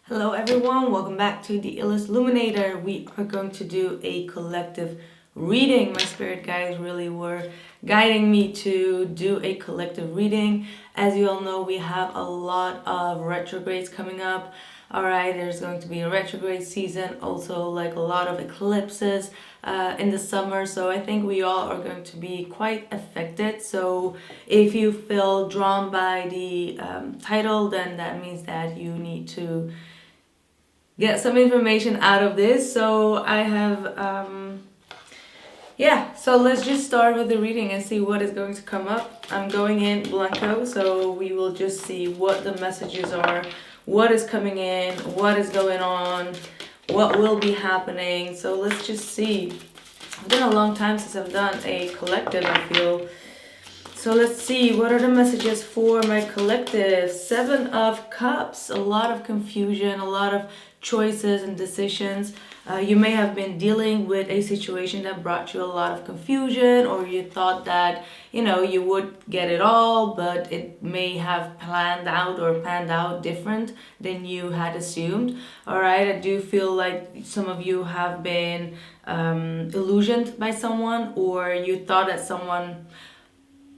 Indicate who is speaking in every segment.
Speaker 1: Hello everyone, welcome back to the illest illuminator. We are going to do a collective reading. My spirit guides really were guiding me to do a collective reading. As you all know, we have a lot of retrogrades coming up. Alright, there's going to be a retrograde season, also like a lot of eclipses in the summer, so I think we all are going to be quite affected. So if you feel drawn by the title, then that means that you need to get some information out of this. So I have so let's just start with the reading and see what is going to come up. I'm going in blanco, so we will just see what the messages are, what is coming in, what is going on, what will be happening. So let's just see. It's been a long time since I've done a collective, I feel. So let's see, what are the messages for my collective? 7 of Cups, a lot of confusion, a lot of choices and decisions. You may have been dealing with a situation that brought you a lot of confusion, or you thought that, you would get it all, but it may have panned out different than you had assumed. All right, I do feel like some of you have been illusioned by someone, or you thought that someone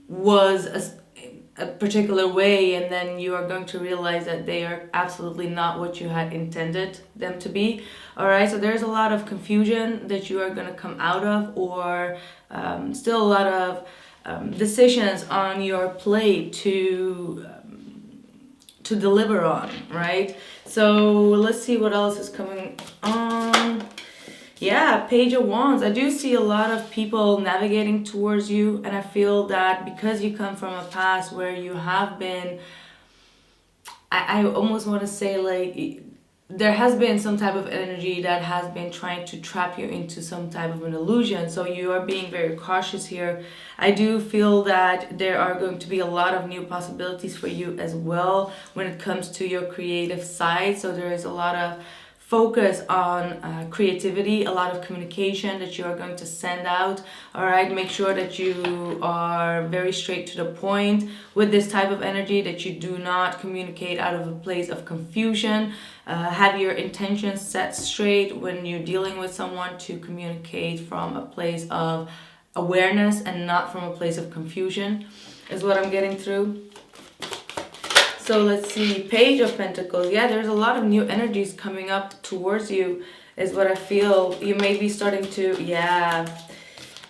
Speaker 1: was a particular way, and then you are going to realize that they are absolutely not what you had intended them to be. All right, so there's a lot of confusion that you are going to come out of, or still a lot of decisions on your plate to deliver on, right? So let's see what else is coming on. Yeah, Page of Wands. I do see a lot of people navigating towards you, and I feel that because you come from a past where you have been, I almost want to say, like, there has been some type of energy that has been trying to trap you into some type of an illusion. So you are being very cautious here. I do feel that there are going to be a lot of new possibilities for you as well when it comes to your creative side. So there is a lot of focus on creativity, a lot of communication that you are going to send out. All right, make sure that you are very straight to the point with this type of energy, that you do not communicate out of a place of confusion. Have your intentions set straight when you're dealing with someone, to communicate from a place of awareness and not from a place of confusion, is what I'm getting through. So let's see, Page of Pentacles. Yeah, there's a lot of new energies coming up towards you, is what I feel. You may be starting to,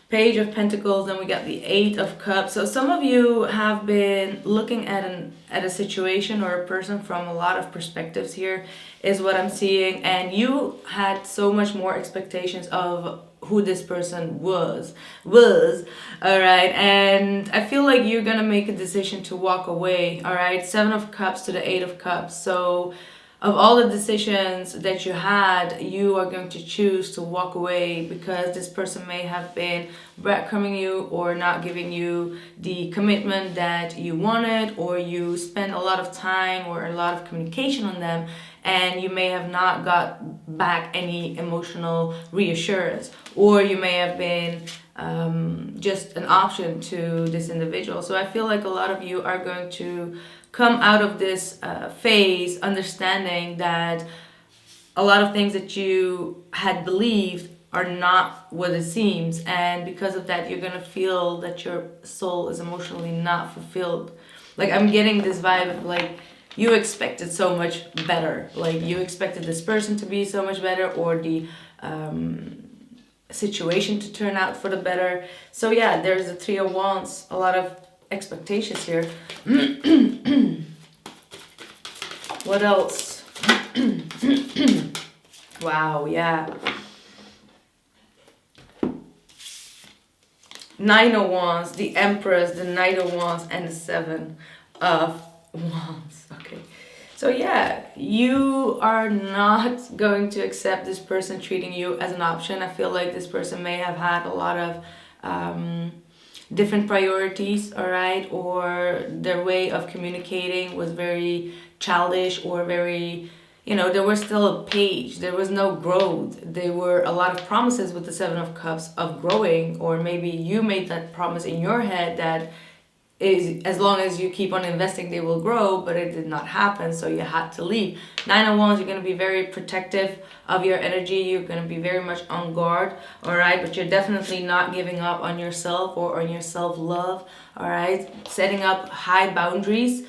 Speaker 1: Page of Pentacles, then we got the 8 of Cups. So some of you have been looking at a situation or a person from a lot of perspectives here, is what I'm seeing. And you had so much more expectations of who this person was, all right, and I feel like you're gonna make a decision to walk away. All right, 7 of Cups to the 8 of Cups. So of all the decisions that you had, you are going to choose to walk away, because this person may have been breadcrumbing you or not giving you the commitment that you wanted, or you spent a lot of time or a lot of communication on them, and you may have not got back any emotional reassurance, or you may have been just an option to this individual. So I feel like a lot of you are going to come out of this phase understanding that a lot of things that you had believed are not what it seems, and because of that, you're gonna feel that your soul is emotionally not fulfilled. Like, I'm getting this vibe of, like, you expected so much better, like you expected this person to be so much better, or the situation to turn out for the better. So yeah, there's the 3 of Wands, a lot of expectations here. What else? Wow, yeah. 9 of Wands, the Empress, the Knight of Wands, and the 7 of Wands. Okay, so yeah, you are not going to accept this person treating you as an option. I feel like this person may have had a lot of different priorities, all right, or their way of communicating was very childish, or very, there was still a page, there was no growth. There were a lot of promises with the 7 of Cups of growing, or maybe you made that promise in your head that is, as long as you keep on investing, they will grow, but it did not happen, so you had to leave. Nine of Wands, you're going to be very protective of your energy. You're going to be very much on guard, all right? But you're definitely not giving up on yourself or on your self-love, all right? Setting up high boundaries,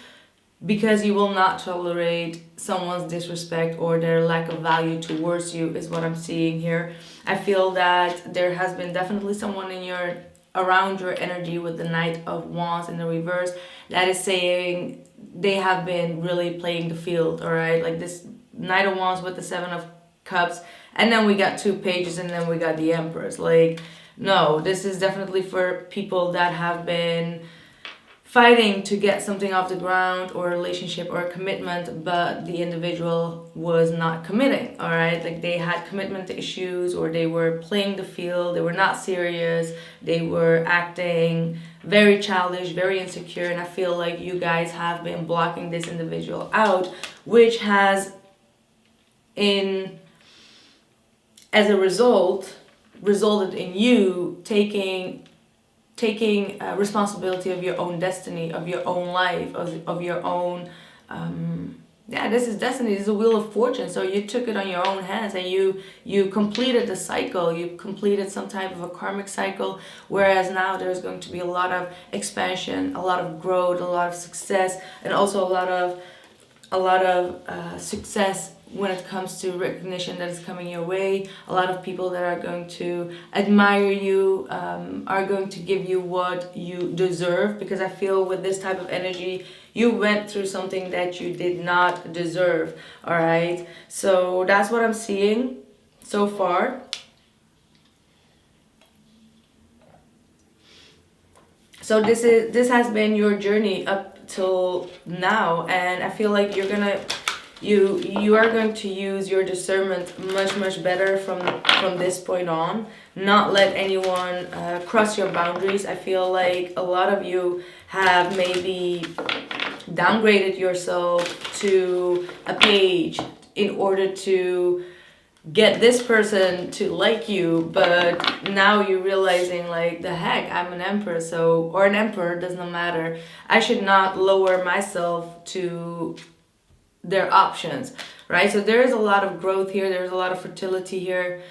Speaker 1: because you will not tolerate someone's disrespect or their lack of value towards you, is what I'm seeing here. I feel that there has been definitely someone in your around your energy with the Knight of Wands in the reverse that is saying they have been really playing the field, all right? Like this Knight of Wands with the Seven of Cups, and then we got 2 pages, and then we got the Empress. Like, no, this is definitely for people that have been fighting to get something off the ground, or a relationship or a commitment, but the individual was not committing, all right? Like they had commitment issues, or they were playing the field, they were not serious, they were acting very childish, very insecure, and I feel like you guys have been blocking this individual out, which has, as a result, resulted in you taking responsibility of your own destiny, of your own life, of your own, this is destiny. This is a Wheel of Fortune. So you took it on your own hands, and you completed the cycle. You completed some type of a karmic cycle, whereas now there's going to be a lot of expansion, a lot of growth, a lot of success, and also a lot of success when it comes to recognition that is coming your way. A lot of people that are going to admire you, are going to give you what you deserve, because I feel with this type of energy, you went through something that you did not deserve, all right? So that's what I'm seeing so far. So this has been your journey up till now, and I feel like you are going to use your discernment much better from this point on. Not let anyone cross your boundaries. I feel like a lot of you have maybe downgraded yourself to a page in order to get this person to like you, but now you're realizing, like, the heck, I'm an empress, or an emperor, does not matter. I should not lower myself to their options, right? So there is a lot of growth here, there's a lot of fertility here,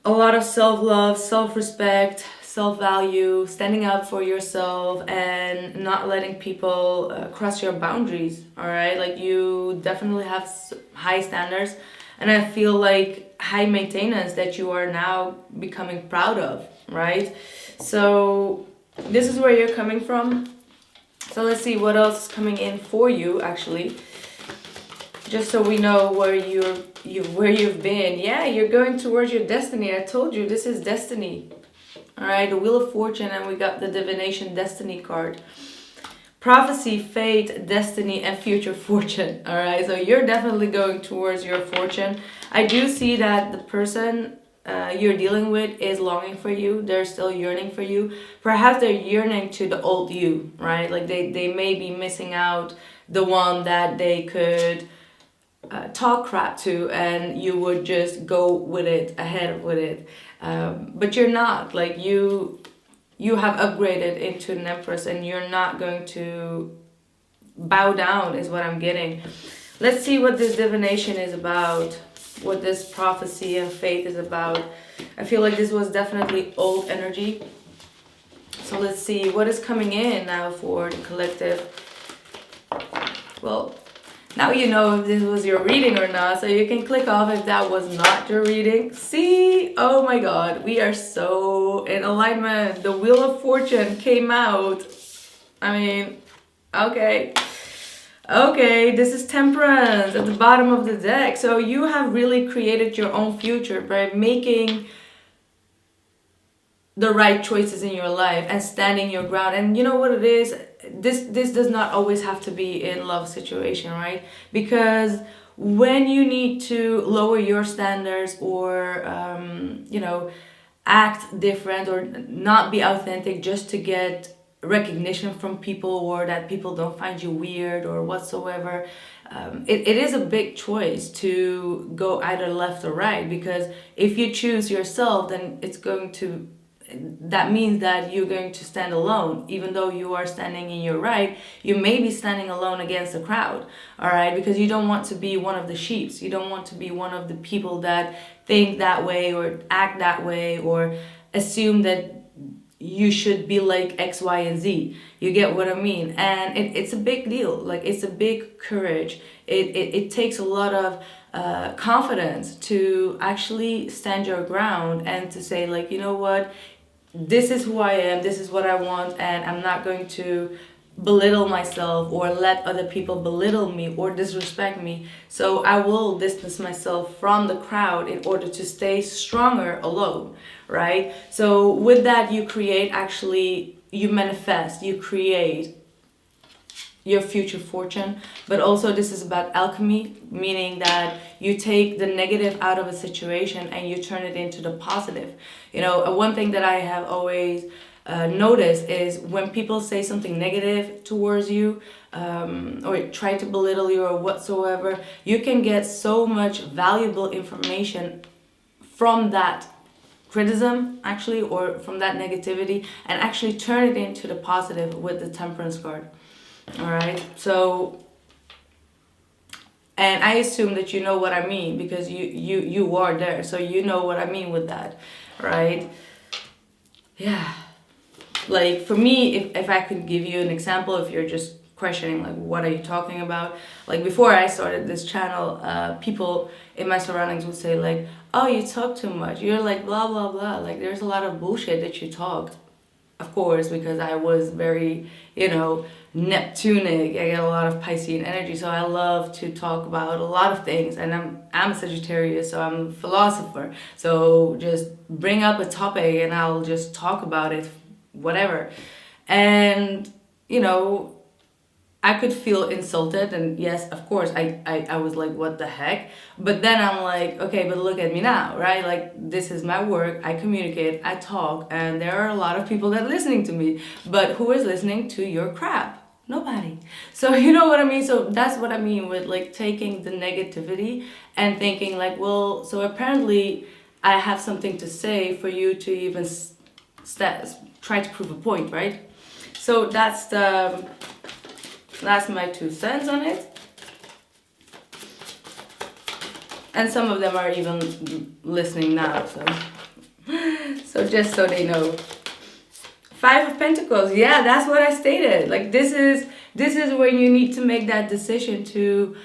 Speaker 1: a lot of self-love, self-respect, self-value, standing up for yourself, and not letting people cross your boundaries, all right? Like, you definitely have high standards, and I feel like high maintenance that you are now becoming proud of, right? So this is where you're coming from. So let's see what else is coming in for you, actually, just so we know where you've been. Yeah, you're going towards your destiny. I told you, this is destiny. All right, the Wheel of Fortune, and we got the Divination Destiny card. Prophecy, fate, destiny, and future fortune. All right, so you're definitely going towards your fortune. I do see that the person you're dealing with is longing for you. They're still yearning for you. Perhaps they're yearning to the old you, right? Like they may be missing out the one that they could talk crap to, and you would just go with it, ahead with it. But you're not. Like, you have upgraded into an empress, and you're not going to bow down, is what I'm getting. Let's see what this divination is about, what this prophecy and faith is about. I feel like this was definitely old energy. So let's see what is coming in now for the collective. Well, now you know if this was your reading or not, so you can click off if that was not your reading. See? Oh my god, we are so in alignment. The Wheel of Fortune came out. I mean, okay. Okay, this is Temperance at the bottom of the deck. So you have really created your own future by making the right choices in your life and standing your ground. And you know what it is? This does not always have to be in love situation, right? Because when you need to lower your standards, or act different, or not be authentic just to get recognition from people, or that people don't find you weird or whatsoever, it is a big choice to go either left or right. Because if you choose yourself, then it's going to that means that you're going to stand alone. Even though you are standing in your right, you may be standing alone against the crowd, all right? Because you don't want to be one of the sheeps. You don't want to be one of the people that think that way or act that way or assume that you should be like X, Y, and Z. You get what I mean? And it's a big deal. Like, it's a big courage. It takes a lot of confidence to actually stand your ground and to say, like, you know what, this is who I am, this is what I want, and I'm not going to belittle myself or let other people belittle me or disrespect me. So I will distance myself from the crowd in order to stay stronger alone, right? So with that, you create, actually, you manifest, you create your future fortune. But also this is about alchemy, meaning that you take the negative out of a situation and you turn it into the positive. You know, one thing that I have always noticed is when people say something negative towards you, or try to belittle you or whatsoever, you can get so much valuable information from that criticism, actually, or from that negativity, and actually turn it into the positive with the temperance card. All right, so, and I assume that you know what I mean because you are there, so you know what I mean with that, right? Yeah, like for me, if I could give you an example, if you're just questioning like what are you talking about, like before I started this channel, people in my surroundings would say like, oh, you talk too much, you're like blah blah blah, like there's a lot of bullshit that you talk. Of course, because I was very, you know, Neptunic. I get a lot of Piscean energy, so I love to talk about a lot of things. And I'm a Sagittarius, so I'm a philosopher. So just bring up a topic and I'll just talk about it, whatever. And, you know, I could feel insulted, and yes, of course, I was like, what the heck? But then I'm like, okay, but look at me now, right? Like, this is my work, I communicate, I talk, and there are a lot of people that are listening to me. But who is listening to your crap? Nobody. So you know what I mean? So that's what I mean with like taking the negativity and thinking like, well, so apparently I have something to say for you to even try to prove a point, right? So that's my 2 cents on it. And some of them are even listening now, so just so they know. 5 of Pentacles, yeah, that's what I stated. Like this is when you need to make that decision to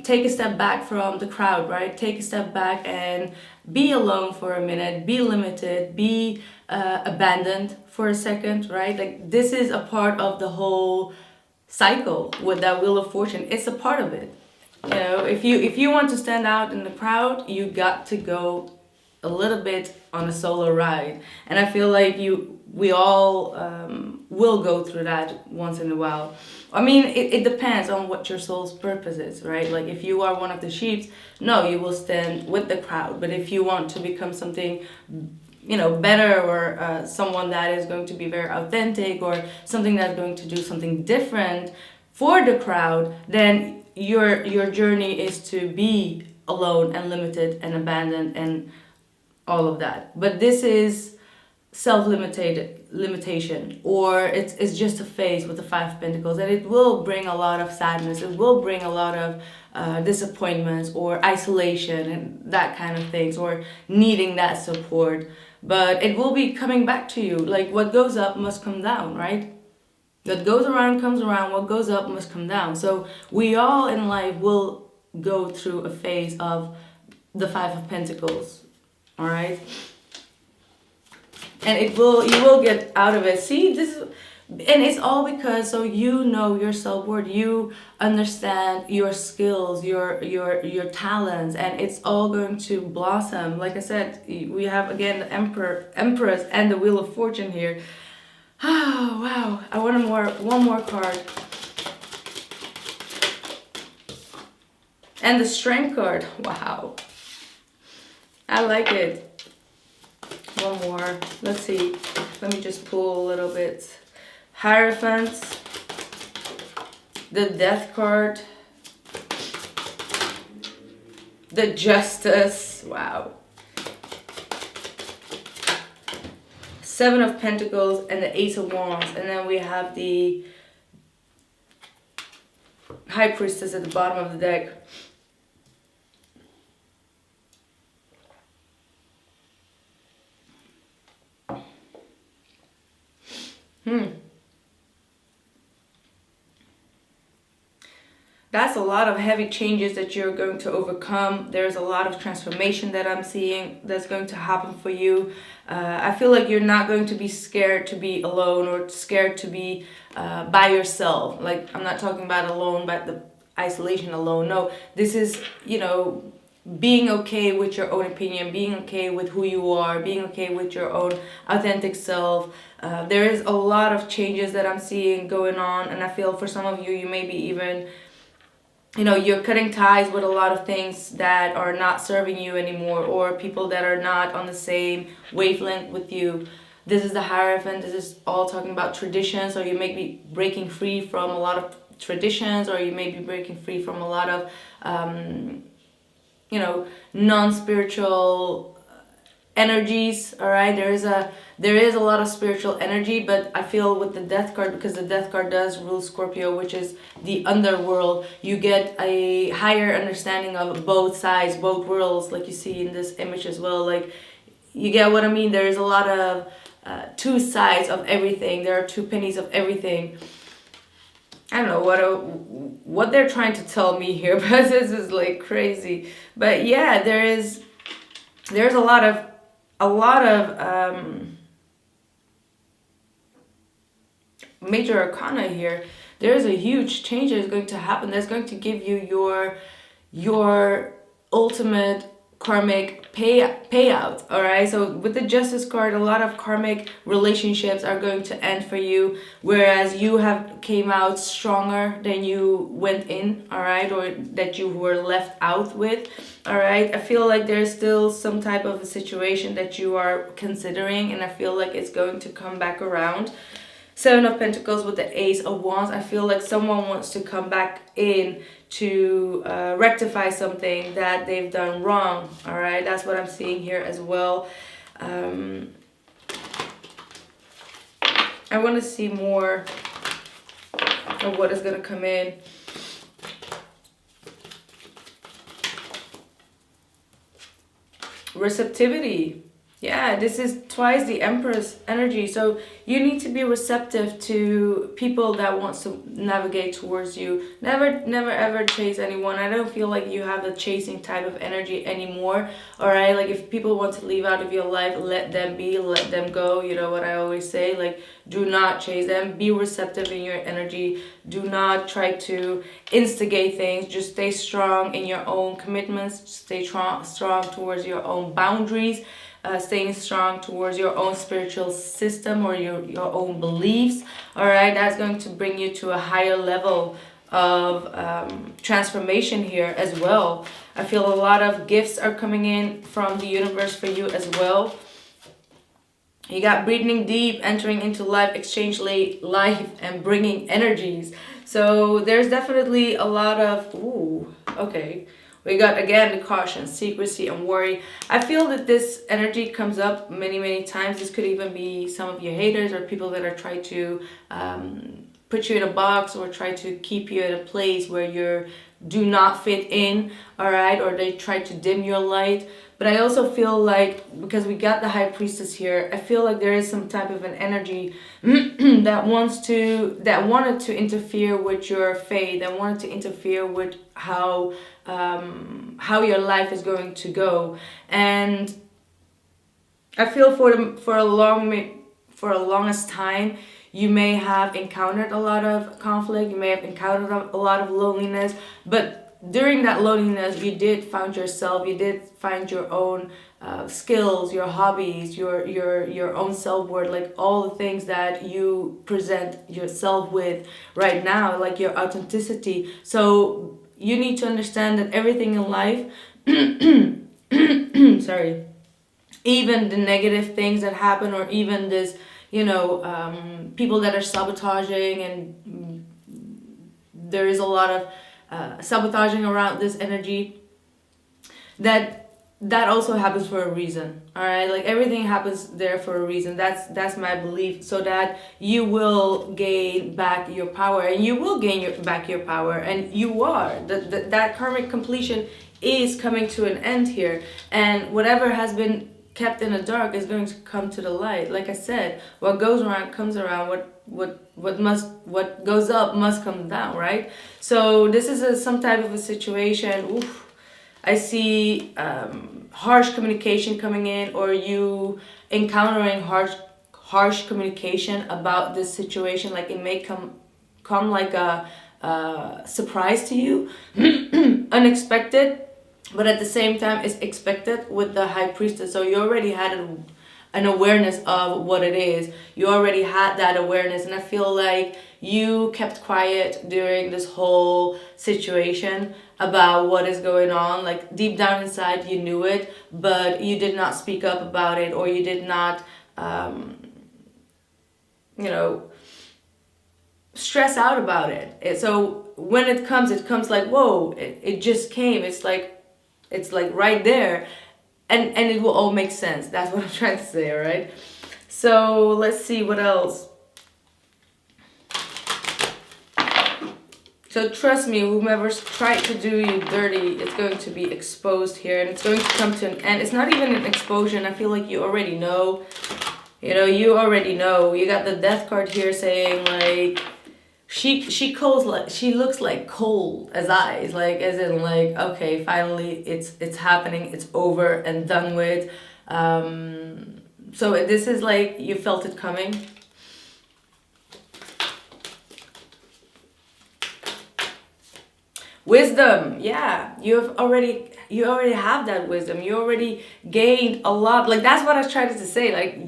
Speaker 1: take a step back from the crowd, right? Take a step back and be alone for a minute, be limited, be abandoned for a second, right? Like this is a part of the whole cycle with that Wheel of Fortune. It's a part of it. You know, if you want to stand out in the crowd, you got to go a little bit on a solo ride. And I feel like we all will go through that once in a while. I mean, it depends on what your soul's purpose is, right? Like if you are one of the sheep, no, you will stand with the crowd. But if you want to become something, you know, better, or someone that is going to be very authentic, or something that's going to do something different for the crowd, then your journey is to be alone and limited and abandoned and all of that. But this is limitation, or it's just a phase with the 5 of Pentacles, and it will bring a lot of sadness, it will bring a lot of disappointments or isolation and that kind of things, or needing that support. But it will be coming back to you. Like what goes up must come down, right? What goes around comes around, what goes up must come down. So we all in life will go through a phase of the 5 of Pentacles, all right? And you will get out of it. See, and it's all because so you know your self-worth, you understand your skills, your talents, and it's all going to blossom. Like I said, we have again the Empress and the Wheel of Fortune here. Oh wow, I want one more card. And the Strength card. Wow, I like it. One more. Let's see. Let me just pull a little bit. Hierophant. The Death card. The Justice. Wow. Seven of Pentacles and the Ace of Wands. And then we have the High Priestess at the bottom of the deck. That's a lot of heavy changes that you're going to overcome. There's a lot of transformation that I'm seeing that's going to happen for you. I feel like you're not going to be scared to be alone or scared to be by yourself. Like, I'm not talking about alone, but the isolation alone. No, this is, you know, being okay with your own opinion, being okay with who you are, being okay with your own authentic self. There is a lot of changes that I'm seeing going on, and I feel for some of you, you may be even, you know, you're cutting ties with a lot of things that are not serving you anymore, or people that are not on the same wavelength with you. This is the Hierophant. This is all talking about traditions, or you may be breaking free from a lot of traditions, or you may be breaking free from a lot of, you know, non-spiritual energies. All right, there is a lot of spiritual energy, but I feel with the Death card, because the Death card does rule Scorpio, which is the underworld, you get a higher understanding of both sides, both worlds, like you see in this image as well. Like, you get what I mean? There is a lot of two sides of everything. There are two pennies of everything. I don't know what they're trying to tell me here, but this is like crazy. But yeah, there's a lot of major arcana here. There's a huge change that is going to happen. That's going to give you your ultimate karmic payout. All right, so with the Justice card, a lot of karmic relationships are going to end for you, whereas you have came out stronger than you went in. All right, or that you were left out with. All right, I feel like there's still some type of a situation that you are considering, and I feel like it's going to come back around. Seven of Pentacles with the Ace of Wands. I feel like someone wants to come back in to rectify something that they've done wrong. All right, that's what I'm seeing here as well. I want to see more of what is going to come in. Receptivity. Yeah, this is twice the Empress energy. So you need to be receptive to people that wants to navigate towards you. Never ever chase anyone. I don't feel like you have a chasing type of energy anymore. All right, like if people want to leave out of your life, let them be, let them go. You know what I always say, like, do not chase them. Be receptive in your energy. Do not try to instigate things. Just stay strong in your own commitments. Stay strong towards your own boundaries. Staying strong towards your own spiritual system or your own beliefs. All right, that's going to bring you to a higher level of transformation here as well. I feel a lot of gifts are coming in from the universe for you as well. You got breathing deep, entering into life, exchange life, and bringing energies. So there's definitely a lot of, ooh, okay. We got, again, the caution, secrecy, and worry. I feel that this energy comes up many times. This could even be some of your haters or people that are trying to put you in a box or try to keep you at a place where you do not fit in, all right? Or they try to dim your light. But I also feel like, because we got the High Priestess here, I feel like there is some type of an energy that wanted to interfere with your fate, that wanted to interfere with how your life is going to go. And I feel for the longest time, you may have encountered a lot of conflict, you may have encountered a lot of loneliness, but during that loneliness, you did find yourself, you did find your own skills, your hobbies, your own self-worth, like all the things that you present yourself with right now, like your authenticity. So you need to understand that everything in life, sorry, even the negative things that happen, or even this, you know, people that are sabotaging, and there is a lot of sabotaging around this energy, that that also happens for a reason. All right, like everything happens there for a reason. That's my belief, so that you will gain back your power, and you will gain back your power, and you are that karmic completion is coming to an end here, and whatever has been kept in the dark is going to come to the light. Like I said, what goes around comes around. What goes up must come down, right? So this is some type of a situation. Oof, I see harsh communication coming in, or you encountering harsh communication about this situation. Like it may come like a surprise to you, unexpected, but at the same time it's expected with the high priestess. So you already had an awareness of what it is. You already had that awareness, and I feel like you kept quiet during this whole situation about what is going on. Like deep down inside you knew it, but you did not speak up about it, or you did not stress out about it. So when it comes like, whoa, it just came. It's like right there, and it will all make sense. That's what I'm trying to say, all right? So let's see what else. So trust me, whomever's tried to do you dirty, it's going to be exposed here, and it's going to come to an end. It's not even an explosion. I feel like you already know. You already know. You got the death card here saying like she looks like cold as ice, like as in like, okay, finally it's happening, it's over and done with. So this is like you felt it coming. Wisdom, yeah, you already have that wisdom. You already gained a lot. Like that's what I was trying to say. Like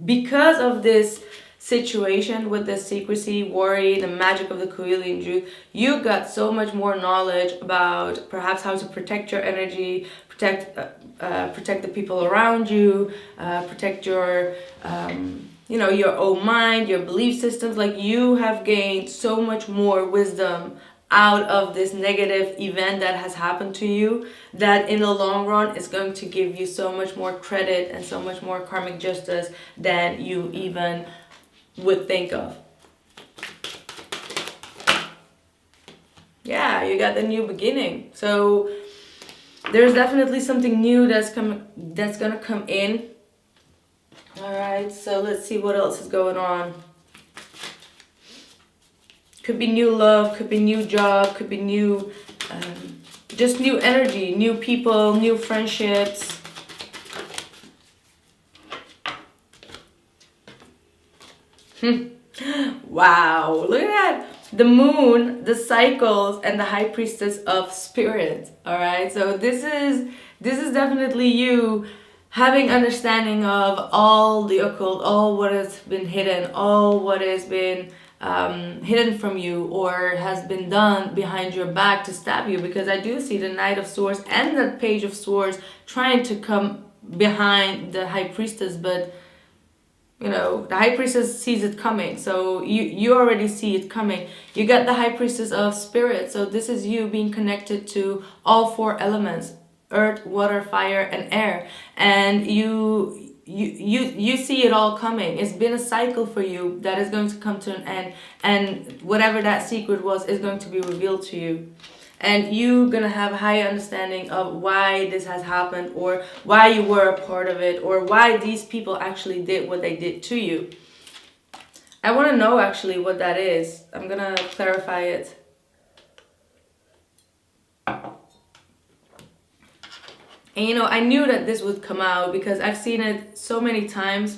Speaker 1: because of this situation with the secrecy, worry, the magic of the Kuili truth, you got so much more knowledge about perhaps how to protect your energy, protect the people around you, protect your your own mind, your belief systems. Like you have gained so much more wisdom out of this negative event that has happened to you, that in the long run is going to give you so much more credit and so much more karmic justice than you even would think of. Yeah, you got the new beginning. So there's definitely something new that's gonna come in. All right, so let's see what else is going on. Could be new love, could be new job, could be new, just new energy, new people, new friendships. Wow, look at that. The moon, the cycles, and the high priestess of spirit. All right, so this is definitely you having understanding of all the occult, all what has been hidden, all what has been hidden from you or has been done behind your back to stab you. Because I do see the Knight of Swords and the Page of Swords trying to come behind the high priestess, but the high priestess sees it coming, so you already see it coming. You got the high priestess of spirit, so this is you being connected to all four elements: earth, water, fire, and air, and you see it all coming. It's been a cycle for you that is going to come to an end, and whatever that secret was is going to be revealed to you. And you're gonna have a high understanding of why this has happened, or why you were a part of it, or why these people actually did what they did to you. I want to know actually what that is. I'm gonna clarify it. And I knew that this would come out because I've seen it so many times,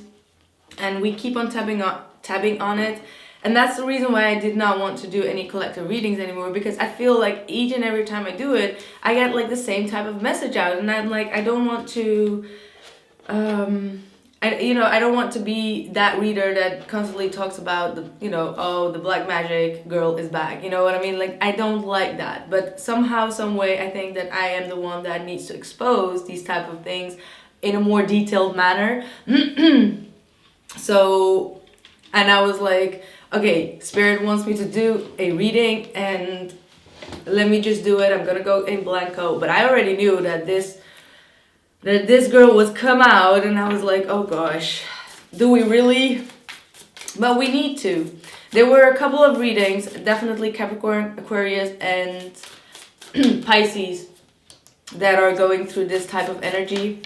Speaker 1: and we keep on tapping on it. And that's the reason why I did not want to do any collective readings anymore, because I feel like each and every time I do it, I get like the same type of message out, and I'm like, I don't want to, I don't want to be that reader that constantly talks about the, oh, the black magic girl is back. You know what I mean? Like, I don't like that. But somehow, some way, I think that I am the one that needs to expose these type of things in a more detailed manner. So, and I was like, okay, Spirit wants me to do a reading, and let me just do it. I'm gonna go in blanco. But I already knew that this that this girl would come out, and I was like, oh gosh, do we really? But we need to. There were a couple of readings, definitely Capricorn, Aquarius, and Pisces, that are going through this type of energy.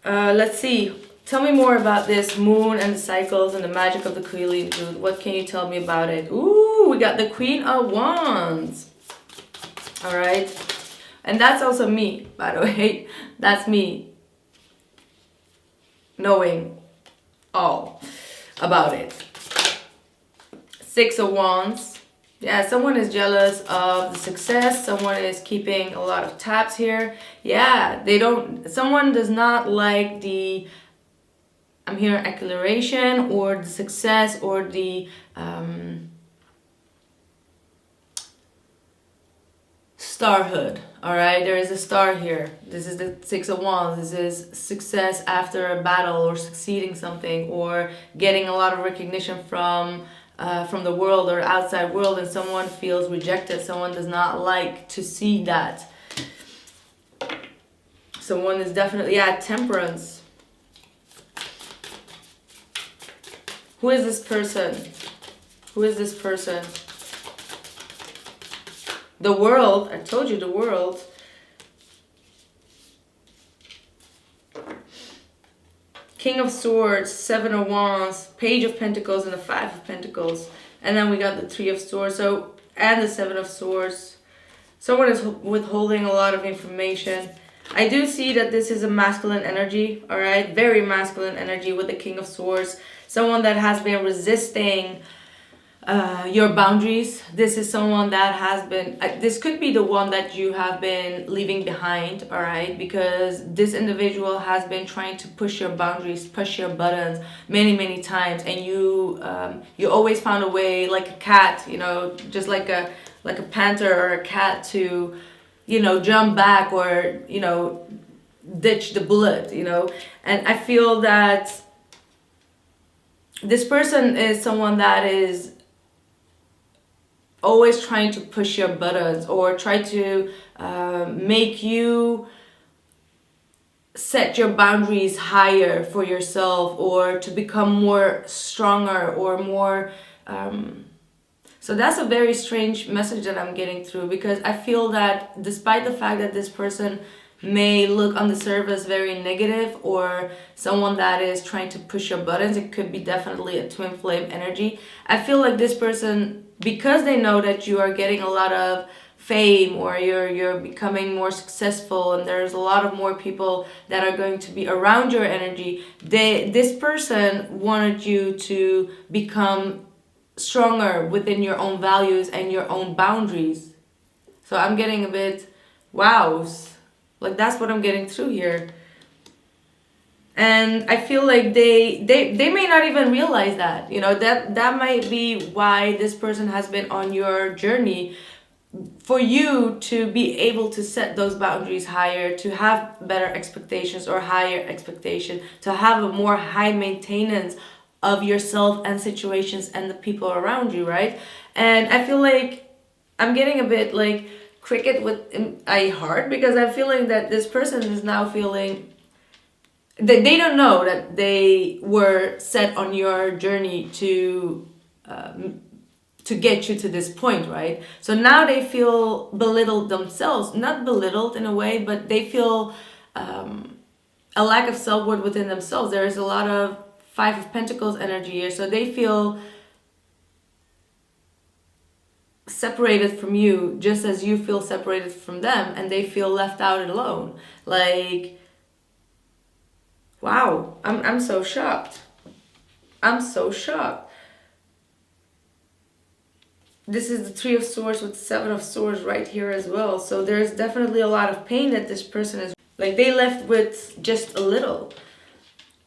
Speaker 1: Let's see. Tell me more about this moon and the cycles and the magic of the Queen. What can you tell me about it? Ooh, we got the Queen of Wands. All right. And that's also me, by the way. That's me knowing all about it. Six of Wands. Yeah, someone is jealous of the success. Someone is keeping a lot of tabs here. Yeah, someone does not like the, I'm hearing acceleration or the success or the starhood. All right, there is a star here. This is the Six of Wands. This is success after a battle or succeeding something or getting a lot of recognition from the world or outside world, and someone feels rejected. Someone does not like to see that. Someone is definitely, yeah, Temperance. Who is this person? Who is this person? The World. I told you, the World. King of Swords, Seven of Wands, Page of Pentacles, and the Five of Pentacles. And then we got the Three of Swords, and the Seven of Swords. Someone is withholding a lot of information. I do see that this is a masculine energy, all right? Very masculine energy with the King of Swords. Someone that has been resisting your boundaries. This is someone that has been, this could be the one that you have been leaving behind, all right? Because this individual has been trying to push your boundaries, push your buttons many times, and you always found a way, like a cat, you know, just like a panther or a cat to, you know, jump back or, you know, ditch the bullet, you know. And I feel that this person is someone that is always trying to push your buttons or try to make you set your boundaries higher for yourself or to become more stronger or more so that's a very strange message that I'm getting through, because I feel that despite the fact that this person may look on the surface very negative or someone that is trying to push your buttons, it could be definitely a twin flame energy. I feel like this person, because they know that you are getting a lot of fame or you're becoming more successful and there's a lot of more people that are going to be around your energy, this person wanted you to become stronger within your own values and your own boundaries. So I'm getting a bit wows. Like, that's what I'm getting through here. And I feel like they may not even realize that, you know, that might be why this person has been on your journey, for you to be able to set those boundaries higher, to have better expectations or higher expectation, to have a more high maintenance of yourself and situations and the people around you, right? And I feel like I'm getting a bit like cricket with a heart, because I'm feeling that this person is now feeling that they don't know that they were set on your journey to get you to this point, right? So now they feel belittled themselves, not belittled in a way, but they feel a lack of self-worth within themselves. There is a lot of Five of Pentacles energy here, so they feel separated from you just as you feel separated from them, and they feel left out and alone. Like, wow, I'm so shocked. I'm so shocked. This is the Three of Swords with Seven of Swords right here as well. So there's definitely a lot of pain that this person is, like, they left with just a little.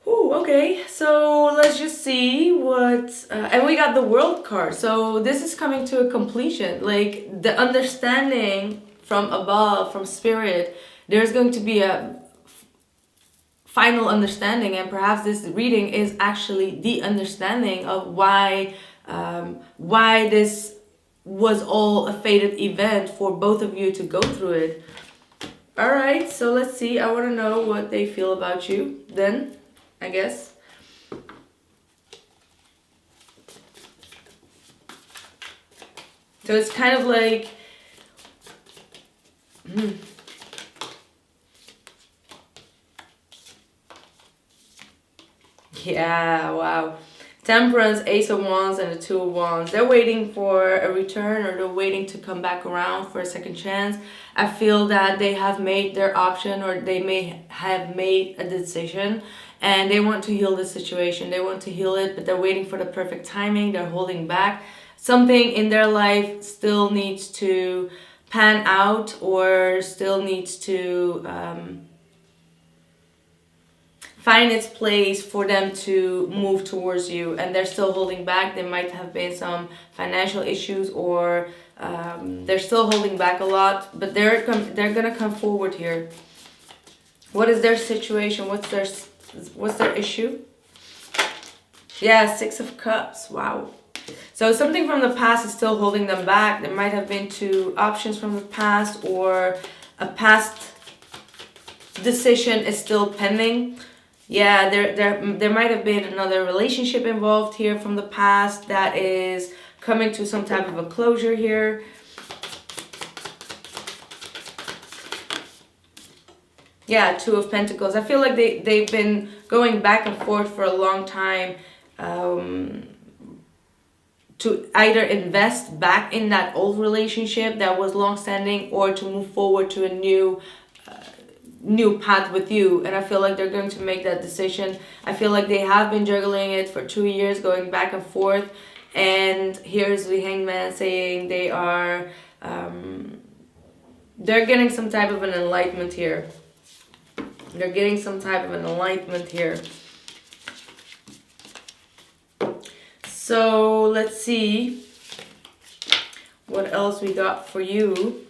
Speaker 1: Ooh, okay, so let's just see what, and we got the World card. So this is coming to a completion, like the understanding from above, from spirit. There's going to be a final understanding, and perhaps this reading is actually the understanding of why this was all a fated event for both of you to go through it. All right, so let's see. I want to know what they feel about you then, I guess. So it's kind of like, yeah, wow. Temperance, Ace of Wands, and the Two of Wands. They're waiting for a return, or they're waiting to come back around for a second chance. I feel that they have made their option, or they may have made a decision, and they want to heal the situation. They want to heal it, but they're waiting for the perfect timing. They're holding back. Something in their life still needs to pan out, or still needs to find its place for them to move towards you, and they're still holding back. There might have been some financial issues, or they're still holding back a lot, but they're gonna come forward here. What is their situation? What's their issue? Yeah, Six of Cups. Wow. So something from the past is still holding them back. There might have been two options from the past, or a past decision is still pending. Yeah, there might have been another relationship involved here from the past that is coming to some type of a closure here. Yeah, Two of Pentacles. I feel like they've been going back and forth for a long time to either invest back in that old relationship that was long-standing, or to move forward to a new path with you. And I feel like they're going to make that decision. I feel like they have been juggling it for 2 years, going back and forth. And here's the Hangman saying they are they're getting some type of an enlightenment here. They're getting some type of an enlightenment here. So let's see what else we got for you.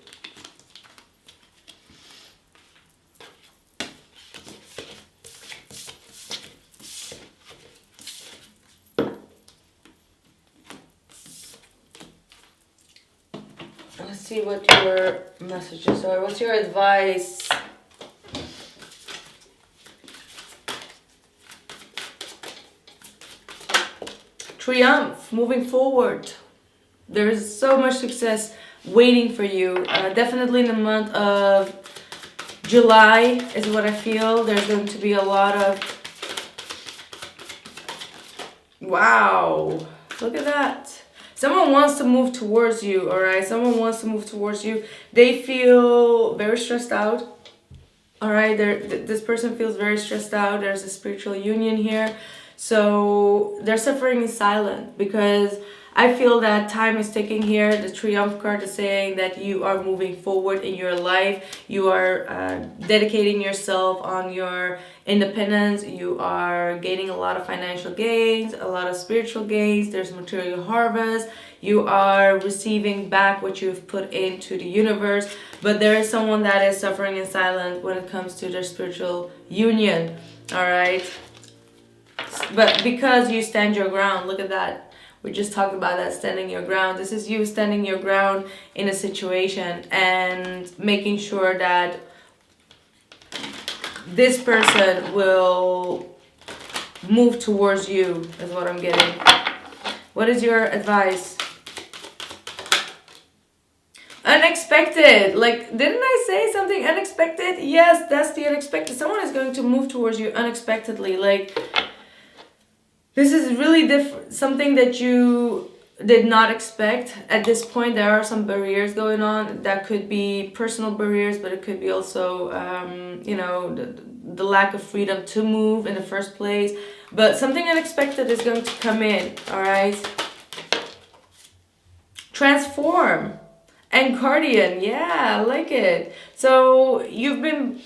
Speaker 1: Let's see what your messages are. What's your advice? Triumph, moving forward. There is so much success waiting for you. Definitely in the month of July is what I feel. There's going to be a lot of... Wow, look at that. Someone wants to move towards you, all right? Someone wants to move towards you. They feel very stressed out, all right? This person feels very stressed out. There's a spiritual union here. So they're suffering in silence, because I feel that time is ticking here. The Triumph card is saying that you are moving forward in your life. You are dedicating yourself on your independence. You are gaining a lot of financial gains, a lot of spiritual gains. There's material harvest. You are receiving back what you've put into the universe. But there is someone that is suffering in silence when it comes to their spiritual union. All right. But because you stand your ground, look at that. We just talked about that, standing your ground. This is you standing your ground in a situation and making sure that this person will move towards you, is what I'm getting. What is your advice? Unexpected. Like, didn't I say something unexpected? Yes, that's the unexpected. Someone is going to move towards you unexpectedly. Like, this is really different, something that you did not expect. At this point, there are some barriers going on. That could be personal barriers, but it could be also, you know, the lack of freedom to move in the first place. But something unexpected is going to come in, all right? Transform. And Guardian, yeah, I like it. So you've been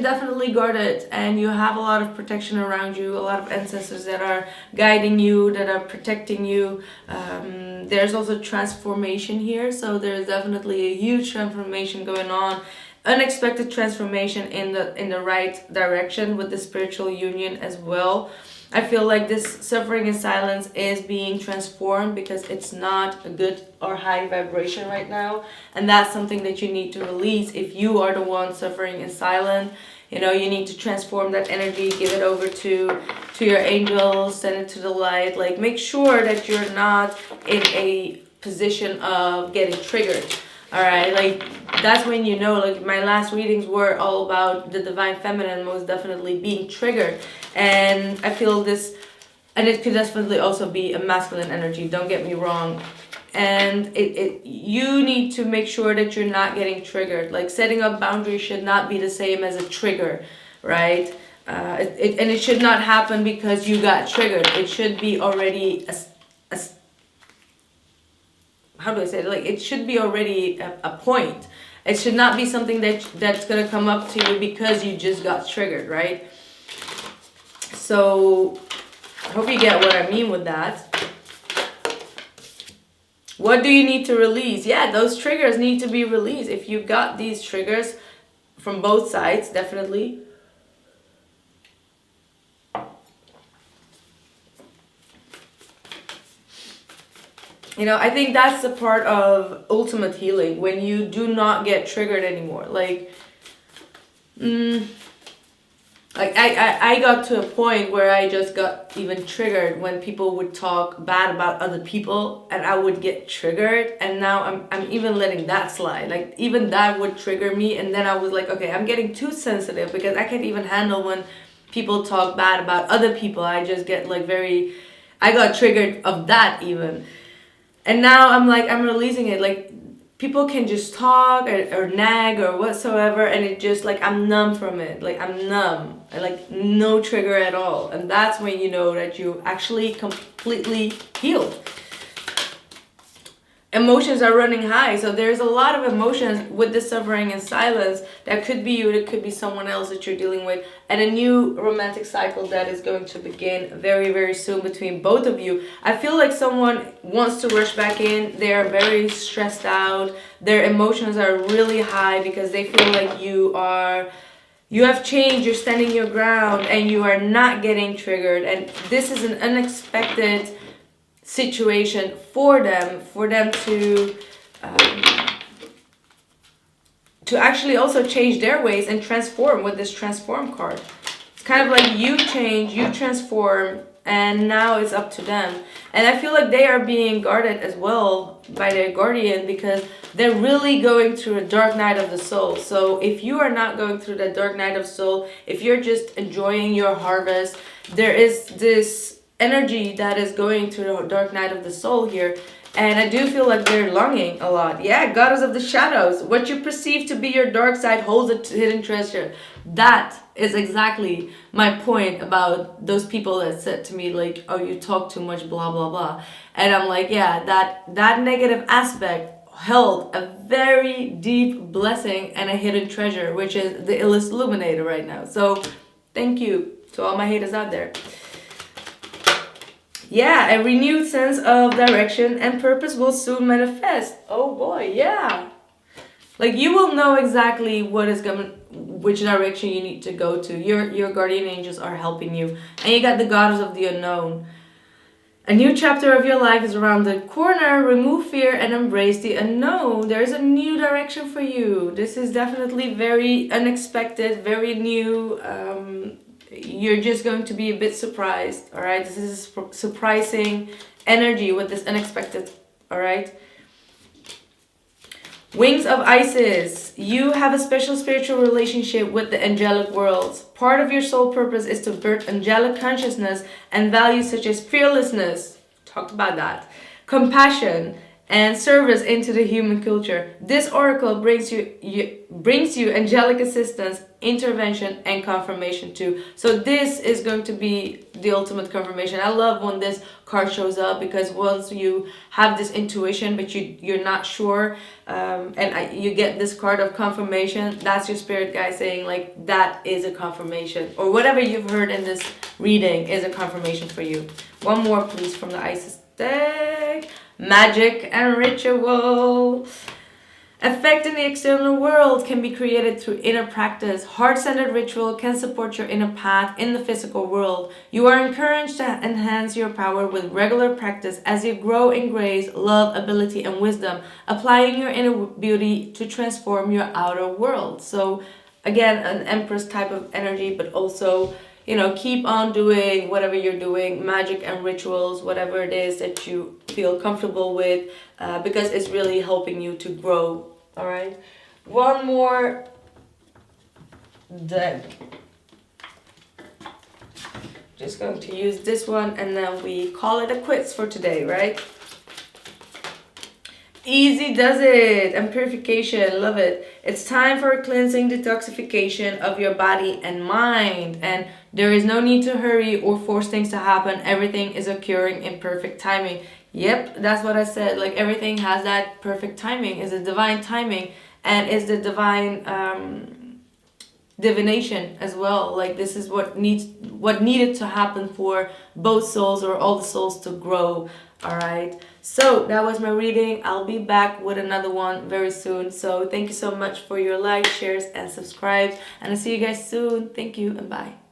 Speaker 1: definitely guarded, and you have a lot of protection around you, a lot of ancestors that are guiding you, that are protecting you. There's also transformation here, so there's definitely a huge transformation going on. unexpected transformation in the right direction with the spiritual union as well. I feel like this suffering in silence is being transformed because it's not a good or high vibration right now. And that's something that you need to release if you are the one suffering in silence. You know, you need to transform that energy, give it over to your angels, send it to the light. Like, make sure that you're not in a position of getting triggered. All right, like, that's when you know, like, my last readings were all about the divine feminine most definitely being triggered. And I feel this, and it could definitely also be a masculine energy, don't get me wrong. And you need to make sure that you're not getting triggered. Like, setting up boundaries should not be the same as a trigger, right? And it should not happen because you got triggered. It should be already how do I say it? Like, it should be already a point. It should not be something that's gonna come up to you because you just got triggered, right? So I hope you get what I mean with that. What do you need to release? Yeah, those triggers need to be released. If you got these triggers from both sides, definitely. You know, I think that's the part of ultimate healing, when you do not get triggered anymore. Like, I got to a point where I just got even triggered when people would talk bad about other people, and I would get triggered. And now I'm even letting that slide. Like, even that would trigger me, and then I was like, okay, I'm getting too sensitive because I can't even handle when people talk bad about other people. I just get like I got triggered of that even. And now I'm like, I'm releasing it. Like, people can just talk or nag or whatsoever, and it just, like, I'm numb from it. Like, I'm numb. I, like, no trigger at all. And that's when you know that you actually completely healed. Emotions are running high. So there's a lot of emotions with the suffering and silence. That could be you, it could be someone else that you're dealing with. And a new romantic cycle that is going to begin very, very soon between both of you. I feel like someone wants to rush back in. They're very stressed out. Their emotions are really high because they feel like you have changed, you're standing your ground, and you are not getting triggered. And this is an unexpected situation for them to actually also change their ways and transform with this transform card. It's kind of like you change, you transform, and now it's up to them. And I feel like they are being guarded as well by their guardian because they're really going through a dark night of the soul. So if you are not going through that dark night of soul, if you're just enjoying your harvest, there is this energy that is going through the dark night of the soul here. And I do feel like they're longing a lot. Yeah, goddess of the shadows. What you perceive to be your dark side holds a hidden treasure. That is exactly my point about those people that said to me, like, oh, you talk too much, blah, blah, blah. And I'm like, yeah, that negative aspect held a very deep blessing and a hidden treasure, which is the illest illuminator right now. So thank you to all my haters out there. Yeah, a renewed sense of direction and purpose will soon manifest. Oh boy, yeah. Like, you will know exactly which direction you need to go to. Your guardian angels are helping you. And you got the goddess of the unknown. A new chapter of your life is around the corner. Remove fear and embrace the unknown. There's a new direction for you. This is definitely very unexpected, very new. You're just going to be a bit surprised, all right? This is surprising energy with this unexpected, all right? Wings of Isis. You have a special spiritual relationship with the angelic worlds. Part of your soul purpose is to birth angelic consciousness and values such as fearlessness, talked about that, compassion, and service into the human culture. This oracle brings you angelic assistance, intervention, and confirmation too. So this is going to be the ultimate confirmation. I love when this card shows up because once you have this intuition but you're not sure, you get this card of confirmation, that's your spirit guide saying, like, that is a confirmation, or whatever you've heard in this reading is a confirmation for you. One more please from the Isis deck. Magic and ritual. Affecting the external world can be created through inner practice. Heart-centered ritual can support your inner path in the physical world. You are encouraged to enhance your power with regular practice as you grow in grace, love, ability, and wisdom, applying your inner beauty to transform your outer world. So again, an Empress type of energy, but also, you know, keep on doing whatever you're doing, magic and rituals, whatever it is that you feel comfortable with, because it's really helping you to grow. All right, one more deck. Just going to use this one and then we call it a quits for today, right? Easy does it, and purification, love it. It's time for a cleansing detoxification of your body and mind, and there is no need to hurry or force things to happen. Everything is occurring in perfect timing. Yep, that's what I said. Like, everything has that perfect timing. It's a divine timing, and it's the divine divination as well. Like, this is what needed to happen for both souls, or all the souls, to grow. All right, so that was my reading. I'll be back with another one very soon. So thank you so much for your likes, shares, and subscribes, and I'll see you guys soon. Thank you and bye.